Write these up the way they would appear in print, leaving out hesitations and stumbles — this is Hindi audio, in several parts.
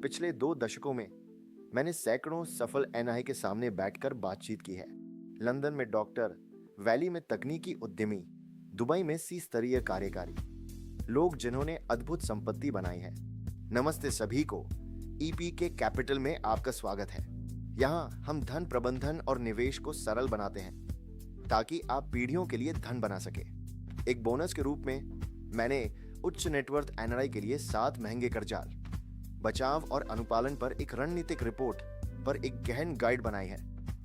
पिछले 2 दशकों में मैंने सैकड़ों सफल एनआई के सामने बैठकर बातचीत की है। लंदन में डॉक्टर, वैली में तकनीकी उद्यमी, दुबई में सी-स्तरीय कार्यकारी, लोग जिन्होंने अद्भुत संपत्ति बनाई है। नमस्ते सभी को, ईपी के कैपिटल में आपका स्वागत है। यहाँ हम धन प्रबंधन और निवेश को सरल बनाते हैं ताकि आप पीढ़ियों के लिए धन बना सके। एक बोनस के रूप में मैंने उच्च नेटवर्थ एनआरआई के लिए 7 महंगे कर्जाल, बचाव और अनुपालन पर एक रणनीतिक रिपोर्ट पर एक गहन गाइड बनाई है।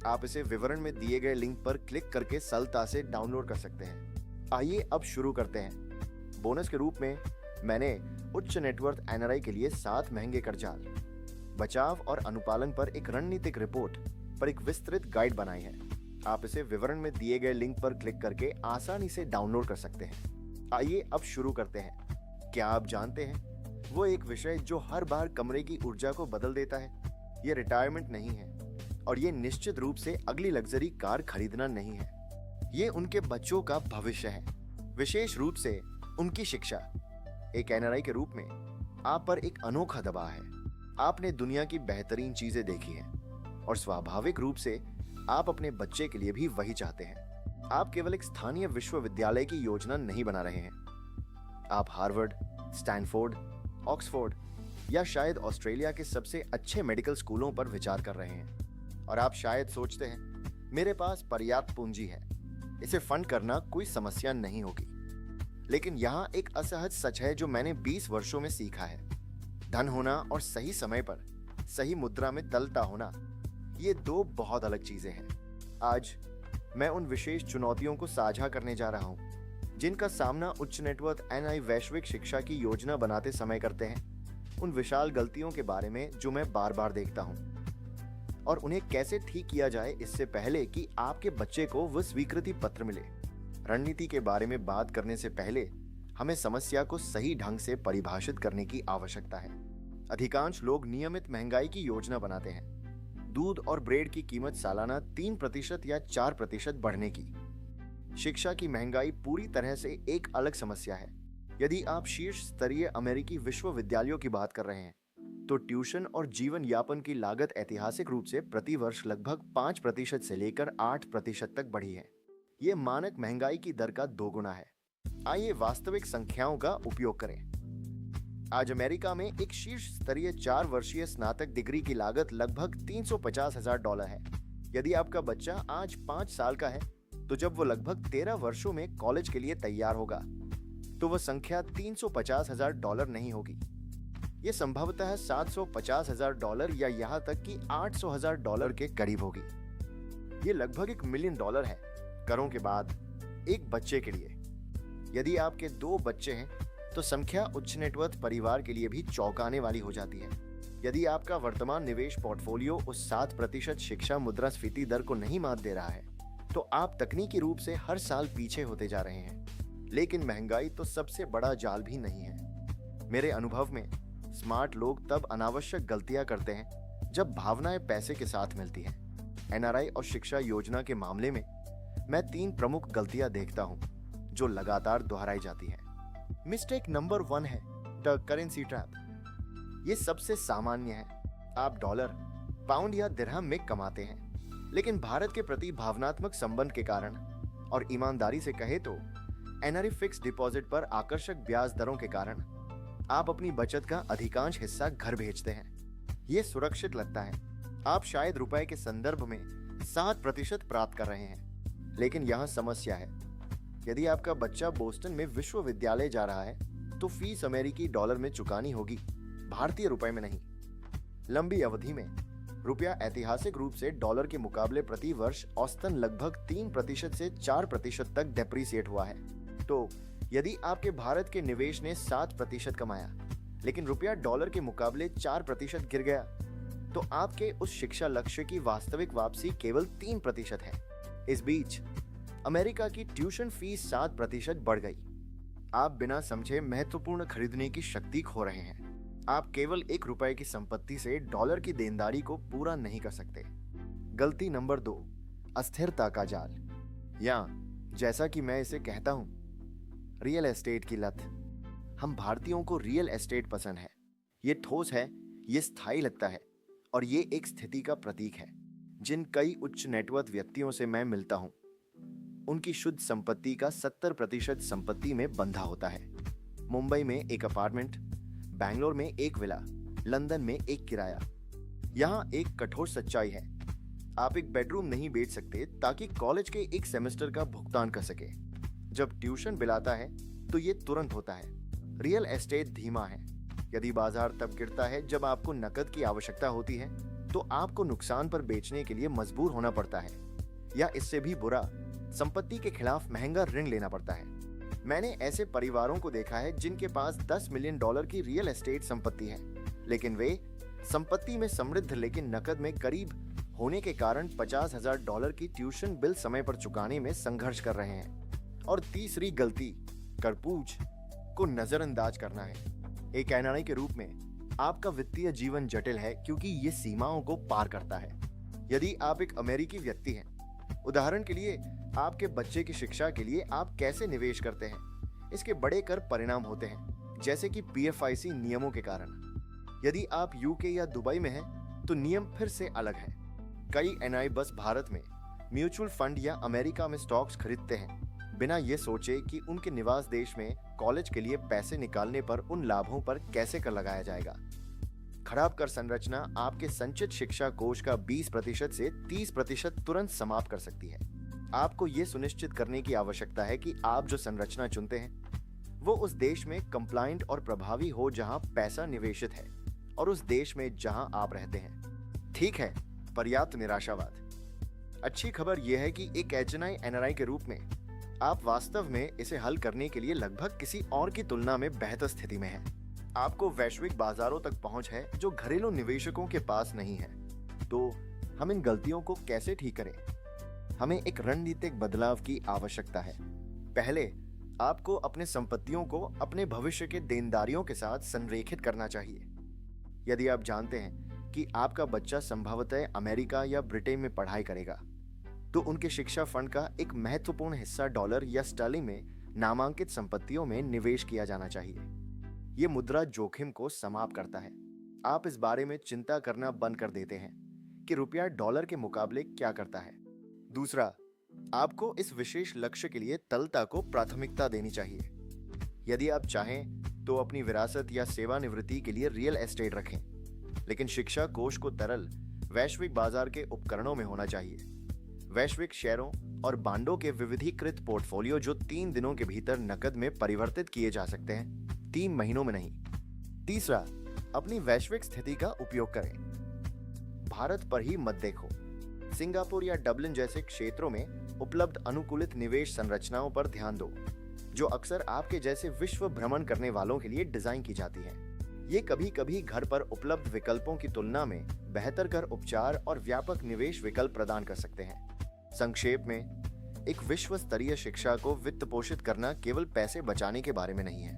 आप इसे विवरण में दिए गए लिंक पर क्लिक करके सरलता से डाउनलोड कर सकते हैं। आइए अब शुरू करते हैं। बोनस के रूप में मैंने उच्च नेटवर्थ एनआरआई के लिए 7 महंगे कर्जाल, बचाव और अनुपालन पर एक रणनीतिक रिपोर्ट पर एक विस्तृत गाइड बनाई है। आप इसे विवरण में दिए गए लिंक पर क्लिक करके आसानी से डाउनलोड कर सकते हैं। आइए अब शुरू करते हैं। क्या आप जानते हैं, वो एक विषय जो हर बार कमरे की ऊर्जा को बदल देता है, ये रिटायरमेंट नहीं है और ये निश्चित रूप से अगली लग्जरी कार खरीदना नहीं है। ये उनके बच्चों का भविष्य है, विशेष रूप से उनकी शिक्षा। एक एनआरआई के रूप में आप पर एक अनोखा दबाव है। आपने दुनिया की बेहतरीन चीजें देखी हैं और स्वाभाविक रूप से आप अपने बच्चे के लिए भी वही चाहते हैं। आप केवल एक स्थानीय विश्वविद्यालय की योजना नहीं बना रहे हैं, आप हार्वर्ड, स्टैनफोर्ड, ऑक्सफोर्ड या शायद ऑस्ट्रेलिया के सबसे अच्छे मेडिकल स्कूलों पर विचार कर रहे हैं। और आप शायद सोचते हैं, मेरे पास पर्याप्त पूंजी है, इसे फंड करना कोई समस्या नहीं होगी। लेकिन यहाँ एक असहज सच है जो मैंने 20 वर्षों में सीखा है। धन होना और सही समय पर सही मुद्रा में तलता होना, ये 2 बहुत अलग चीजें हैं। आज मैं उन विशेष चुनौतियों को साझा करने जा रहा हूँ जिनका सामना उच्च नेटवर्थ एनआई वैश्विक शिक्षा की योजना बनाते समय करते हैं। उन विशाल गलतियों के बारे में जो मैं बार बार देखता हूँ और उन्हें कैसे ठीक किया जाए इससे पहले कि आपके बच्चे को वो स्वीकृति पत्र मिले। रणनीति के बारे में बात करने से पहले हमें समस्या को सही ढंग से परिभाषित करने की आवश्यकता है। अधिकांश लोग नियमित महंगाई की योजना बनाते हैं, दूध और ब्रेड की कीमत सालाना 3% या 4% बढ़ने की। शिक्षा की महंगाई पूरी तरह से एक अलग समस्या है। यदि आप शीर्ष स्तरीय अमेरिकी विश्वविद्यालयों की बात कर रहे हैं तो ट्यूशन और जीवन यापन की लागत ऐतिहासिक रूप से प्रति वर्ष लगभग 5% से लेकर 8% तक बढ़ी है। ये मानक महंगाई की दर का 2 गुना है। आइए वास्तविक संख्याओं का उपयोग करें। आज अमेरिका में एक शीर्ष स्तरीय 4 वर्षीय स्नातक डिग्री की लागत लगभग $350,000 है। यदि आपका बच्चा आज 5 साल का है तो जब वो लगभग 13 वर्षों में कॉलेज के लिए तैयार होगा तो वह संख्या $350,000 नहीं होगी। ये संभवतः $750,000 या यहाँ तक कि $800,000 के करीब होगी। ये लगभग $1 मिलियन है करों के बाद एक बच्चे के लिए। यदि आपके 2 बच्चे हैं तो संख्या उच्च नेटवर्थ परिवार के लिए भी चौंकाने वाली हो जाती है। यदि आपका वर्तमान निवेश पोर्टफोलियो उस 7% शिक्षा मुद्रास्फीति दर को नहीं मात दे रहा है तो आप तकनीकी रूप से हर साल पीछे होते जा रहे हैं। लेकिन महंगाई तो सबसे बड़ा जाल भी नहीं है। मेरे अनुभव में स्मार्ट लोग तब अनावश्यक गलतियां करते हैं जब भावनाएं पैसे के साथ मिलती हैं। एनआरआई और शिक्षा योजना के मामले में मैं 3 प्रमुख गलतियां देखता हूं जो लगातार दोहराई जाती हैं। मिस्टेक नंबर 1 है द करेंसी ट्रैप। ये सबसे सामान्य है। आप डॉलर, पाउंड या दिरहम में कमाते हैं, लेकिन भारत के प्रति भावनात्मक संबंध के कारण और ईमानदारी से कहे तो एनआरआई फिक्स डिपॉजिट पर आकर्षक ब्याज दरों के कारण आप अपनी बचत का अधिकांश हिस्सा घर भेजते हैं। यह सुरक्षित लगता है। आप शायद रुपए के संदर्भ में 7% प्राप्त कर रहे हैं, लेकिन यहां समस्या है। यदि आपका बच्चा बोस्टन में विश्वविद्यालय जा रहा है तो फीस अमेरिकी डॉलर में चुकानी होगी, भारतीय रुपए में नहीं। लंबी अवधि में रुपया ऐतिहासिक रूप से डॉलर के मुकाबले प्रति वर्ष औसतन लगभग 3% से 4% तक डेप्रिसिएट हुआ है। तो यदि आपके भारत के निवेश ने 7% कमाया लेकिन रुपया डॉलर के मुकाबले 4% गिर गया तो आपके उस शिक्षा लक्ष्य की वास्तविक वापसी केवल 3% है। इस बीच अमेरिका की ट्यूशन फीस 7% बढ़ गई। आप बिना समझे महत्वपूर्ण खरीदने की शक्ति खो रहे हैं। आप केवल $1 की संपत्ति से डॉलर की देनदारी को पूरा नहीं कर सकते। गलती नंबर 2, अस्थिरता का जाल, या जैसा कि मैं इसे कहता हूं, रियल एस्टेट की लत। हम भारतीयों को रियल एस्टेट पसंद है। ये ठोस है, ये स्थायी लगता है और ये एक स्थिति का प्रतीक है। जिन कई उच्च नेटवर्थ व्यक्तियों से मैं मिलता हूं, उनकी शुद्ध संपत्ति का 70% संपत्ति में बंधा होता है। मुंबई में एक अपार्टमेंट, बैंगलोर में एक विला, लंदन में एक किराया। यहाँ एक कठोर सच्चाई है, आप एक बेडरूम नहीं बेच सकते ताकि कॉलेज के एक सेमेस्टर का भुगतान कर सके। जब ट्यूशन बिल आता है तो ये तुरंत होता है। रियल एस्टेट धीमा है। यदि बाजार तब गिरता है जब आपको नकद की आवश्यकता होती है, तो आपको नुकसान पर बेचने के लिए मजबूर होना पड़ता है, या इससे भी बुरा, संपत्ति के खिलाफ महंगा ऋण लेना पड़ता है। मैंने ऐसे परिवारों को देखा है जिनके पास $10 मिलियन की रियल एस्टेट संपत्ति है, लेकिन वे संपत्ति में समृद्ध लेकिन नकद में करीब होने के कारण $50,000 की ट्यूशन बिल समय पर चुकाने में संघर्ष कर रहे हैं। और तीसरी गलती, करपूज को नजरअंदाज करना है। एक एनआरआई के रूप में आपका वित्तीय जीवन जटिल है क्योंकि ये सीमाओं को पार करता है। यदि आप एक अमेरिकी व्यक्ति हैं, उदाहरण के लिए आपके बच्चे की शिक्षा के लिए आप कैसे निवेश करते हैं, इसके बड़े कर परिणाम होते हैं, जैसे कि पीएफआईसी नियमों के कारण। यदि आप यूके या दुबई में हैं, तो नियम फिर से अलग है। कई एनआरआई बस भारत में म्यूचुअल फंड या अमेरिका में स्टॉक्स खरीदते हैं, बिना ये सोचे कि उनके निवास देश में कॉलेज के लिए पैसे निकालने पर उन लाभों पर कैसे कर लगाया जाएगा। खराब कर संरचना आपके संचित शिक्षा कोष का 20% से 30% तुरंत समाप्त कर सकती है। आपको ये सुनिश्चित करने की आवश्यकता है कि आप जो संरचना चुनते हैं वो उस देश में कंप्लायंट और प्रभावी हो जहां पैसा निवेशित है, और उस देश में जहां आप रहते हैं। ठीक है, पर्याप्त निराशावाद। अच्छी खबर यह है कि एक एनआरआई के रूप में आप वास्तव में इसे हल करने के लिए लगभग किसी और की तुलना में बेहतर स्थिति में हैं। आपको वैश्विक बाजारों तक पहुंच है जो घरेलू निवेशकों के पास नहीं है। तो हम इन गलतियों को कैसे ठीक करें? हमें एक रणनीतिक बदलाव की आवश्यकता है। पहले आपको अपने संपत्तियों को अपने भविष्य के देनदारियों के साथ संरेखित करना चाहिए। यदि आप जानते हैं कि आपका बच्चा संभवतः अमेरिका या ब्रिटेन में पढ़ाई करेगा, तो उनके शिक्षा फंड का एक महत्वपूर्ण हिस्सा डॉलर या स्टर्लिंग में नामांकित संपत्तियों में निवेश किया जाना चाहिए। ये मुद्रा जोखिम को समाप्त करता है। आप इस बारे में चिंता करना बंद कर देते हैं कि रुपया डॉलर के मुकाबले क्या करता है। दूसरा, आपको इस विशेष लक्ष्य के लिए तरलता को प्राथमिकता देनी चाहिए। यदि आप चाहें तो अपनी विरासत या सेवानिवृत्ति के लिए रियल एस्टेट रखें, लेकिन शिक्षा कोष को तरल वैश्विक बाजार के उपकरणों में होना चाहिए। वैश्विक शेयरों और बांडों के विविधीकृत पोर्टफोलियो जो 3 दिनों के भीतर नकद में परिवर्तित किए जा सकते हैं, 3 महीनों में नहीं। तीसरा, अपनी वैश्विक स्थिति का उपयोग करें। भारत पर ही मत देखो। सिंगापुर या डबलिन जैसे क्षेत्रों में उपलब्ध अनुकूलित निवेश संरचनाओं पर ध्यान दो, जो अक्सर आपके जैसे विश्व भ्रमण करने वालों के लिए डिजाइन की जाती है। ये कभी कभी घर पर उपलब्ध विकल्पों की तुलना में बेहतर कर उपचार और व्यापक निवेश विकल्प प्रदान कर सकते हैं। संक्षेप में, एक विश्व स्तरीय शिक्षा को वित्त पोषित करना केवल पैसे बचाने के बारे में नहीं है,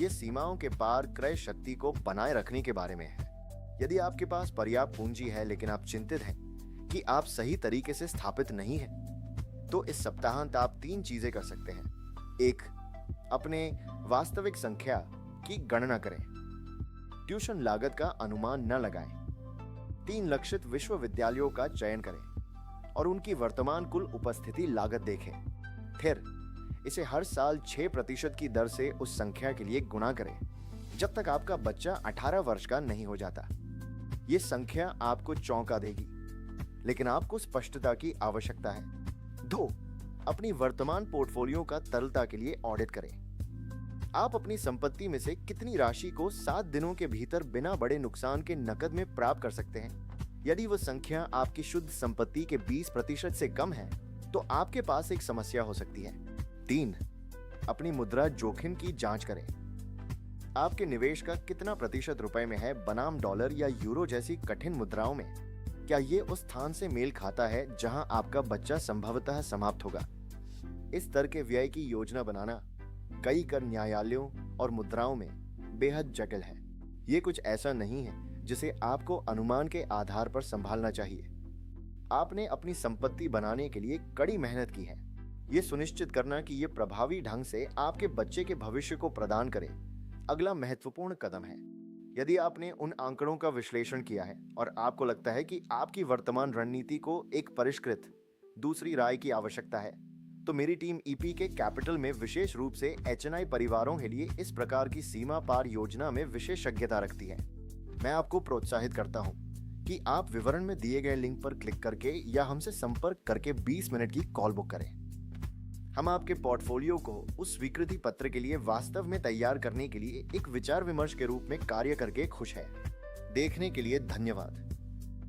ये सीमाओं के पार क्रय शक्ति को बनाए रखने के बारे में है। यदि आपके पास पर्याप्त पूंजी है लेकिन आप चिंतित हैं कि आप सही तरीके से स्थापित नहीं हैं, तो इस सप्ताहांत आप 3 चीजें कर सकते हैं। 1, अपने वास्तविक संख्या की गणना करें। ट्यूशन लागत का अनुमान न लगाएं। 3 लक्षित विश्वविद्यालयों का चयन करें और उनकी वर्तमान कुल उपस्थिति लागत देखें। फिर इसे हर साल 6% की दर से उस संख्या के लिए गुणा करें जब तक आपका बच्चा 18 वर्ष का नहीं हो जाता। ये संख्या आपको चौंका देगी, लेकिन आपको स्पष्टता की आवश्यकता है। 2, अपनी वर्तमान पोर्टफोलियो का तरलता के लिए ऑडिट करें। आप अपनी संपत्ति में से कितनी राशि को 7 दिनों के भीतर बिना बड़े नुकसान के नकद में प्राप्त कर सकते हैं। यदि वह संख्या आपकी शुद्ध संपत्ति के 20% से कम है, तो आपके पास एक समस्या हो सकती है। 3, अपनी मुद्रा जोखिम की जांच करें। आपके निवेश का कितना प्रतिशत रुपए में है बनाम डॉलर या यूरो जैसी कठिन मुद्राओं में? क्या ये उस स्थान से मेल खाता है जहां आपका बच्चा संभवतः समाप्त होगा? इस तरह के व्यय की योजना बनाना कई कर न्यायालयों और मुद्राओं में बेहद जटिल है। ये कुछ ऐसा नहीं है जिसे आपको अनुमान के आधार पर संभालना चाहिए। आपने अपनी संपत्ति बनाने के लिए कड़ी मेहनत की है। ये सुनिश्चित करना कि ये प्रभावी ढंग से आपके बच्चे के भविष्य को प्रदान करे अगला महत्वपूर्ण कदम है। यदि आपने उन आंकड़ों का विश्लेषण किया है और आपको लगता है कि आपकी वर्तमान रणनीति को एक परिष्कृत दूसरी राय की आवश्यकता है, तो मेरी टीम ईपी के कैपिटल में विशेष रूप से एचएनआई परिवारों के लिए इस प्रकार की सीमा पार योजना में विशेषज्ञता रखती है। मैं आपको प्रोत्साहित करता हूं कि आप विवरण में दिए गए लिंक पर क्लिक करके या हमसे संपर्क करके 20 मिनट की कॉल बुक करें। हम आपके पोर्टफोलियो को उस स्वीकृति पत्र के लिए वास्तव में तैयार करने के लिए एक विचार विमर्श के रूप में कार्य करके खुश हैं। देखने के लिए धन्यवाद।